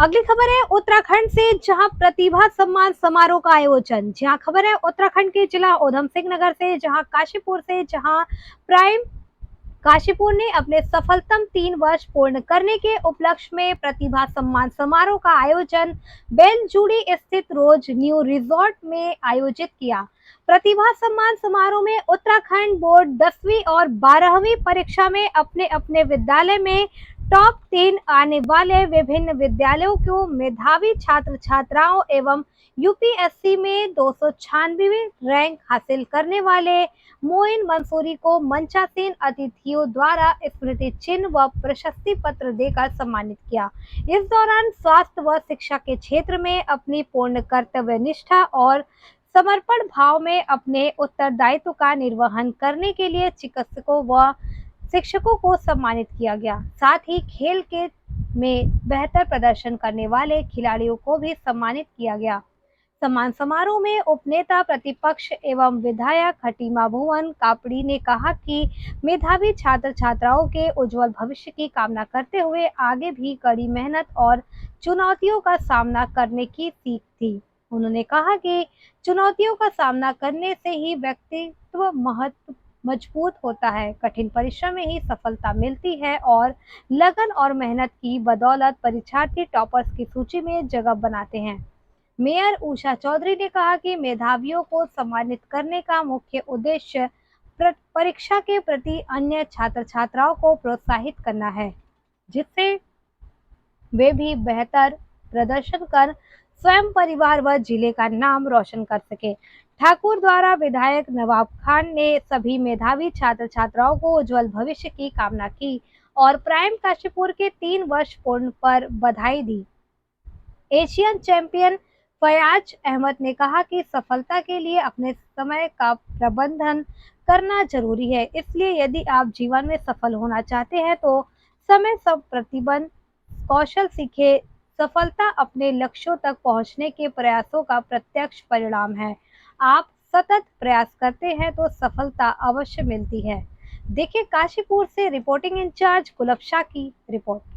अगली खबर है उत्तराखंड से, जहां प्रतिभा सम्मान समारोह का आयोजन। जहां खबर है उत्तराखंड के जिला उधम सिंह नगर से, जहां काशीपुर से, जहां प्राइम काशीपुर ने अपने सफलतम 3 वर्ष पूर्ण करने के उपलक्ष्य में प्रतिभा सम्मान समारोह का आयोजन बेलजूड़ी स्थित रोज न्यू रिजॉर्ट में आयोजित किया। प्रतिभा सम्मान समारोह में उत्तराखंड बोर्ड 10वीं और 12वीं परीक्षा में अपने अपने विद्यालय में टॉप 3 आने वाले विभिन्न विद्यालयों को मेधावी छात्र छात्राओं एवं यूपीएससी में 296वीं रैंक हासिल करने वाले मोइन मंसूरी को मंचासीन अतिथियों द्वारा स्मृति चिन्ह व प्रशस्ति पत्र देकर सम्मानित किया। इस दौरान स्वास्थ्य व शिक्षा के क्षेत्र में अपनी पूर्ण कर्तव्य निष्ठा और समर्पण भाव में अपने उत्तरदायित्व का निर्वहन करने के लिए चिकित्सकों व शिक्षकों को सम्मानित किया गया। साथ ही खेल के में बेहतर प्रदर्शन करने वाले खिलाड़ियों को भी सम्मानित किया गया। सम्मान समारोह में उपनेता प्रतिपक्ष एवं विधायक खटीमा भुवन कापड़ी ने कहा कि मेधावी छात्र छात्राओं के उज्जवल भविष्य की कामना करते हुए आगे भी कड़ी मेहनत और चुनौतियों का सामना करने की सीख थी। उन्होंने कहा कि चुनौतियों का सामना करने से ही व्यक्तित्व मजबूत होता है। कठिन परिश्रम में ही सफलता मिलती है और लगन और मेहनत की बदौलत परीक्षार्थी टॉपर्स की सूची में जगह बनाते हैं। मेयर उषा चौधरी ने कहा कि मेधावियों को सम्मानित करने का मुख्य उद्देश्य परीक्षा के प्रति अन्य छात्र छात्राओं को प्रोत्साहित करना है, जिससे वे भी बेहतर प्रदर्शन कर स्वयं, परिवार व जिले का नाम रोशन कर सके। ठाकुर द्वारा विधायक नवाब खान ने सभी मेधावी छात्र छात्राओं को उज्जवल भविष्य की कामना की और प्राइम काशीपुर के 3 वर्ष पूर्ण पर बधाई दी। एशियन चैंपियन फयाज अहमद ने कहा कि सफलता के लिए अपने समय का प्रबंधन करना जरूरी है, इसलिए यदि आप जीवन में सफल होना चाहते हैं तो समय सब प्रतिबंध कौशल सीखे। सफलता अपने लक्ष्यों तक पहुंचने के प्रयासों का प्रत्यक्ष परिणाम है। आप सतत प्रयास करते हैं तो सफलता अवश्य मिलती है। देखिए काशीपुर से रिपोर्टिंग इंचार्ज गुलाब शाह की रिपोर्ट।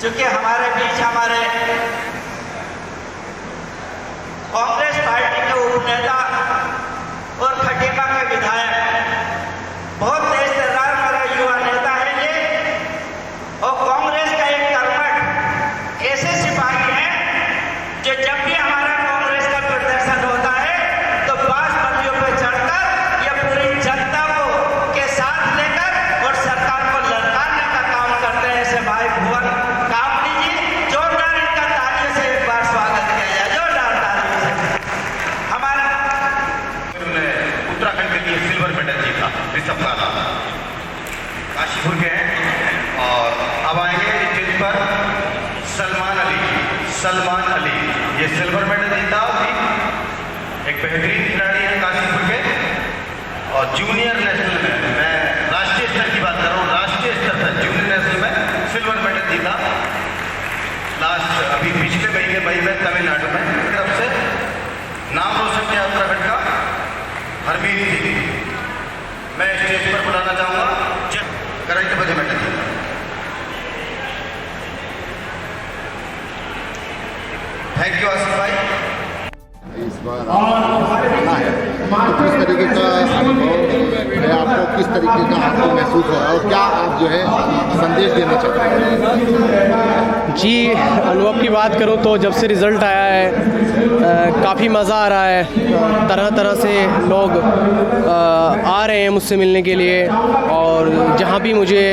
चूंकि हमारे बीच हमारे कांग्रेस पार्टी के उपनेता और खटीमा के विधायक बहुत तेज तर्रार वाला युवा नेता है ये, और कांग्रेस का एक कर्मठ ऐसे सिपाही हैं जो जब भी हमारा कांग्रेस का प्रदर्शन होता है तो बासमतियों पर चढ़कर ये पूरी जनता को के साथ लेकर और सरकार को ललकारने का काम करते हैं। ऐसे भाई भुवन काशीपुर के हैं और अब आएंगे स्टेज पर सलमान अली। ये सिल्वर मेडल जीता थी, एक बेहतरीन खिलाड़ी है काशीपुर के। और जूनियर नेशनल में, मैं राष्ट्रीय स्तर की बात कर रहा हूँ, राष्ट्रीय स्तर पर जूनियर नेशनल में सिल्वर मेडल जीता लास्ट अभी पिछले महीने में तमिलनाडु में। तरफ से नाम रोशन किया उत्तराखंड का हरमीत थी। मैं स्टेज पर बुलाना चाहूँगा करंट बजे मेडल। थैंक यू आसिफ भाई। इस बार है तो किस तरीके का अनुभव है आपको, किस तरीके का आपको महसूस हो रहा है और क्या आप जो है संदेश देना चाहते हैं? जी, अनुभव की बात करूं तो जब से रिज़ल्ट आया है काफ़ी मज़ा आ रहा है। तरह तरह से लोग आ रहे हैं मुझसे मिलने के लिए, और जहां भी मुझे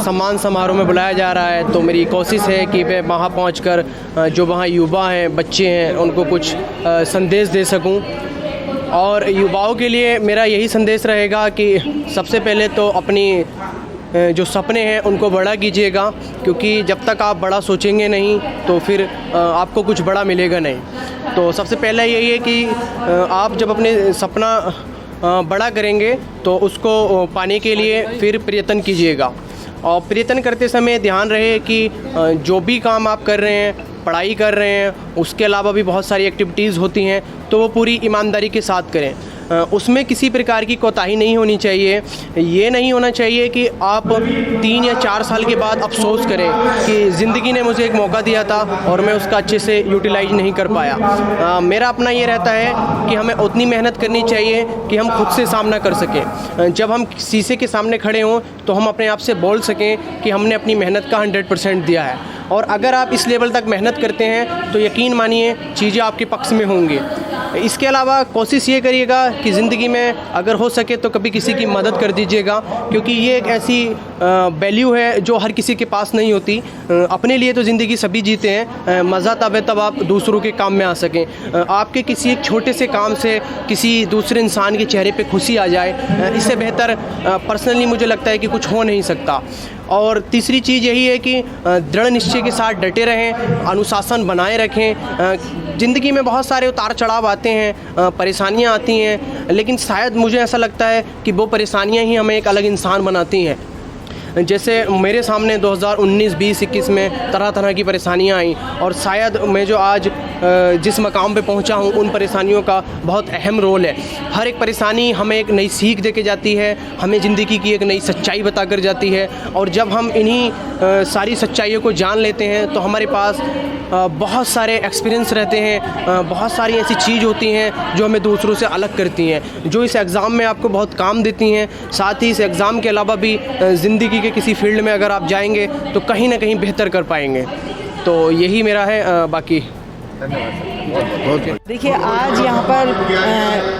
सम्मान समारोह में बुलाया जा रहा है तो मेरी कोशिश है कि मैं वहां पहुंचकर जो वहां युवा हैं, बच्चे हैं, उनको कुछ संदेश दे सकूं। और युवाओं के लिए मेरा यही संदेश रहेगा कि सबसे पहले तो अपनी जो सपने हैं उनको बड़ा कीजिएगा, क्योंकि जब तक आप बड़ा सोचेंगे नहीं तो फिर आपको कुछ बड़ा मिलेगा नहीं। तो सबसे पहला यही है कि आप जब अपने सपना बड़ा करेंगे तो उसको पाने के लिए फिर प्रयत्न कीजिएगा, और प्रयत्न करते समय ध्यान रहे कि जो भी काम आप कर रहे हैं, पढ़ाई कर रहे हैं, उसके अलावा भी बहुत सारी एक्टिविटीज़ होती हैं, तो वो पूरी ईमानदारी के साथ करें। उसमें किसी प्रकार की कोताही नहीं होनी चाहिए। ये नहीं होना चाहिए कि आप 3 या 4 साल के बाद अफसोस करें कि ज़िंदगी ने मुझे एक मौका दिया था और मैं उसका अच्छे से यूटिलाइज नहीं कर पाया। मेरा अपना ये रहता है कि हमें उतनी मेहनत करनी चाहिए कि हम खुद से सामना कर सकें। जब हम शीशे के सामने खड़े हों तो हम अपने आप से बोल सकें कि हमने अपनी मेहनत का 100% दिया है। और अगर आप इस लेवल तक मेहनत करते हैं तो यकीन मानिए चीज़ें आपके पक्ष में होंगी। इसके अलावा कोशिश ये करिएगा कि ज़िंदगी में अगर हो सके तो कभी किसी की मदद कर दीजिएगा, क्योंकि ये एक ऐसी वैल्यू है जो हर किसी के पास नहीं होती। अपने लिए तो ज़िंदगी सभी जीते हैं, मज़ा तब है तब आप दूसरों के काम में आ सकें। आपके किसी एक छोटे से काम से किसी दूसरे इंसान के चेहरे पे खुशी आ जाए, इससे बेहतर पर्सनली मुझे लगता है कि कुछ हो नहीं सकता। और तीसरी चीज़ यही है कि दृढ़ निश्चय के साथ डटे रहें, अनुशासन बनाए रखें। ज़िंदगी में बहुत सारे उतार चढ़ाव आते हैं, परेशानियां आती हैं, लेकिन शायद मुझे ऐसा लगता है कि वो परेशानियां ही हमें एक अलग इंसान बनाती हैं। जैसे मेरे सामने 2019, 20, 21 में तरह तरह की परेशानियां आई, और शायद मैं जो आज जिस मकाम पे पहुंचा हूं उन परेशानियों का बहुत अहम रोल है। हर एक परेशानी हमें एक नई सीख दे के जाती है, हमें ज़िंदगी की एक नई सच्चाई बता कर जाती है, और जब हम इन्हीं सारी सच्चाइयों को जान लेते हैं तो हमारे पास बहुत सारे एक्सपीरियंस रहते हैं, बहुत सारी ऐसी चीज़ होती हैं जो हमें दूसरों से अलग करती हैं, जो इस एग्ज़ाम में आपको बहुत काम देती हैं। साथ ही इस एग्ज़ाम के अलावा भी ज़िंदगी के किसी फील्ड में अगर आप जाएंगे तो कहीं ना कहीं बेहतर कर पाएंगे। तो यही मेरा है, बाकी देखिए, आज यहाँ पर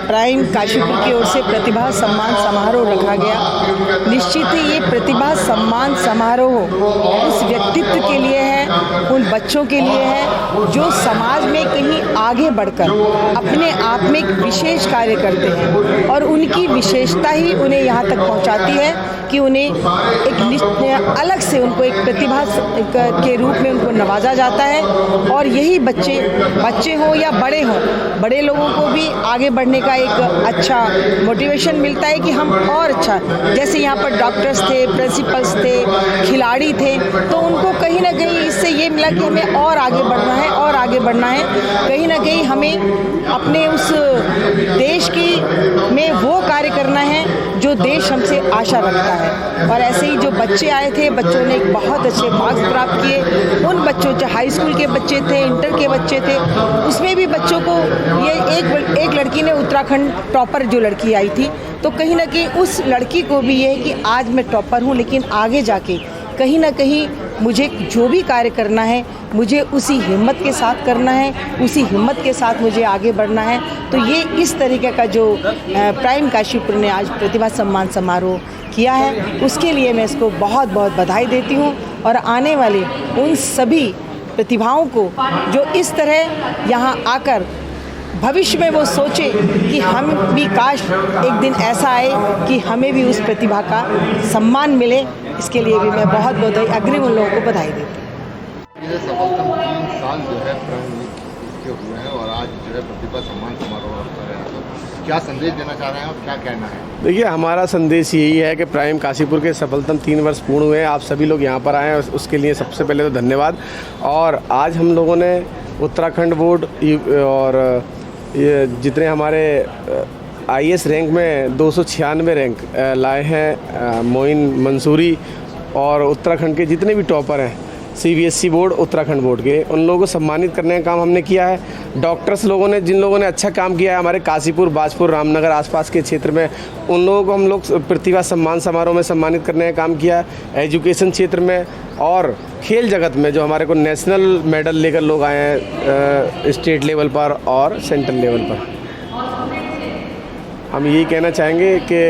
प्राइम काशीपुर की ओर से प्रतिभा सम्मान समारोह रखा गया। निश्चित ही ये प्रतिभा सम्मान समारोह उस व्यक्तित्व के लिए है, उन बच्चों के लिए है जो समाज में कहीं आगे बढ़कर अपने आप में एक विशेष कार्य करते हैं, और उनकी विशेषता ही उन्हें यहाँ तक पहुँचाती है कि उन्हें एक अलग से उनको एक प्रतिभा के रूप में उनको नवाजा जाता है। और यही बच्चे हों या बड़े हों, बड़े लोगों को भी आगे बढ़ने का एक अच्छा मोटिवेशन मिलता है कि हम और अच्छा, जैसे यहाँ पर डॉक्टर्स थे, प्रिंसिपल्स थे, खिलाड़ी थे, तो उनको कहीं ना कहीं इससे ये मिला कि हमें और आगे बढ़ना है और आगे बढ़ना है। कहीं ना कहीं हमें अपने उस देश की में वो कार्य करना है जो देश हमसे आशा रखता है। और ऐसे ही जो बच्चे आए थे, बच्चों ने एक बहुत अच्छे मार्क्स प्राप्त किए। उन बच्चों, चाहे हाई स्कूल के बच्चे थे, इंटर के बच्चे थे, उसमें भी बच्चों को ये एक लड़की ने उत्तराखंड टॉपर जो लड़की आई थी, तो कहीं ना कहीं उस लड़की को भी ये है कि आज मैं टॉपर हूँ, लेकिन आगे जाके कहीं ना कहीं मुझे जो भी कार्य करना है मुझे उसी हिम्मत के साथ करना है, उसी हिम्मत के साथ मुझे आगे बढ़ना है। तो ये इस तरीके का जो प्राइम काशीपुर ने आज प्रतिभा सम्मान समारोह किया है, उसके लिए मैं इसको बहुत बहुत बधाई देती हूँ। और आने वाले उन सभी प्रतिभाओं को जो इस तरह यहाँ आकर भविष्य में वो सोचे कि हम भी काश एक दिन ऐसा आए कि हमें भी उस प्रतिभा का सम्मान मिले, इसके लिए भी मैं बहुत बहुत अग्रिम उन लोगों को बधाई देती हूँ। ये सफलतम 3 साल जो है इसके हुए हैं, और आज जो है प्रतिभा सम्मान समारोह कर रहे हैं, तो क्या संदेश देना चाह रहे हैं और क्या कहना है? देखिए, हमारा संदेश यही है कि प्राइम काशीपुर के सफलतम 3 वर्ष पूर्ण हुए हैं। आप सभी लोग यहाँ पर आए हैं, उसके लिए सबसे पहले तो धन्यवाद। और आज हम लोगों ने उत्तराखंड बोर्ड और ये जितने हमारे IAS रैंक में 296 रैंक लाए हैं, मोइन मंसूरी और उत्तराखंड के जितने भी टॉपर हैं CBSE बोर्ड, उत्तराखंड बोर्ड के, उन लोगों को सम्मानित करने का काम हमने किया है। डॉक्टर्स लोगों ने, जिन लोगों ने अच्छा काम किया है हमारे काशीपुर, बाजपुर, रामनगर आसपास के क्षेत्र में, उन लोगों को हम लोग प्रतिभा सम्मान समारोह में सम्मानित करने का काम किया है। एजुकेशन क्षेत्र में और खेल जगत में जो हमारे को नेशनल मेडल लेकर लोग आए हैं, स्टेट लेवल पर और सेंट्रल लेवल पर, हम यही कहना चाहेंगे कि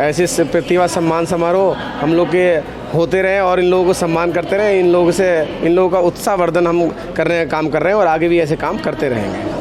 ऐसे प्रतिभा सम्मान समारोह हम लोग के होते रहे और इन लोगों को सम्मान करते रहें। इन लोगों का उत्साहवर्धन हम करने का काम कर रहे हैं और आगे भी ऐसे काम करते रहेंगे।